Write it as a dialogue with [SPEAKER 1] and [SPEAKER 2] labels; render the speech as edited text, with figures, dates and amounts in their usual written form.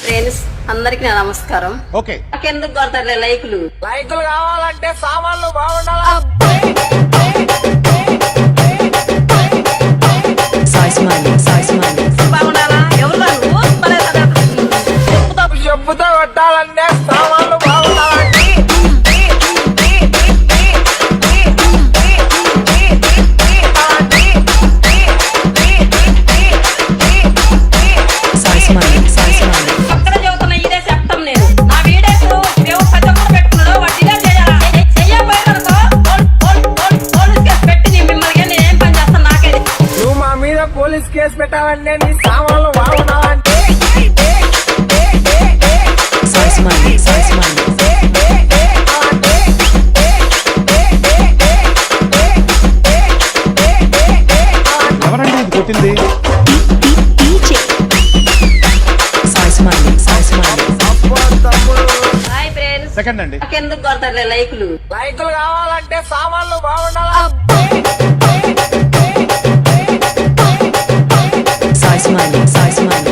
[SPEAKER 1] Friends అందరికి నా నమస్కారం.
[SPEAKER 2] ఓకే
[SPEAKER 1] నాకెందుకు కొడతారులే లైకులు
[SPEAKER 3] కావాలంటే సామాన్లు బాగుండాలా.
[SPEAKER 1] బాగుండాలా? ఎవరు నువ్వు? భలే చదివేస్తున్నావు.
[SPEAKER 3] చెప్పుతో కొట్టాలంటే సామాన్లు బాగుండాలండి.
[SPEAKER 1] పక్కన చెబుతున్నా ఇదే చెప్తాం నేను. నా వీడియోస్ ఎవరు ప్రతి ఒక్కరు పెట్టుకున్నాడో వాడు ఇదే చేయాలా? చెయ్యబోయేదనుకో పోలీస్ కేసు పెట్టి మిమ్మల్ని నేనేం పని చేస్తాను నాకేది.
[SPEAKER 3] నువ్వు మా మీద పోలీస్ కేసు పెట్టాలంటే నీ సామాన్లు బాగుండాలంటే
[SPEAKER 2] ఎవరండి ఇది కొట్టింది?
[SPEAKER 1] Hi friends.
[SPEAKER 2] సెకండ్ అండి.
[SPEAKER 1] నాకెందుకు కొడతారులే లైకులు
[SPEAKER 3] కావాలంటే సామాన్లు బాగుండాలా.
[SPEAKER 4] Size money.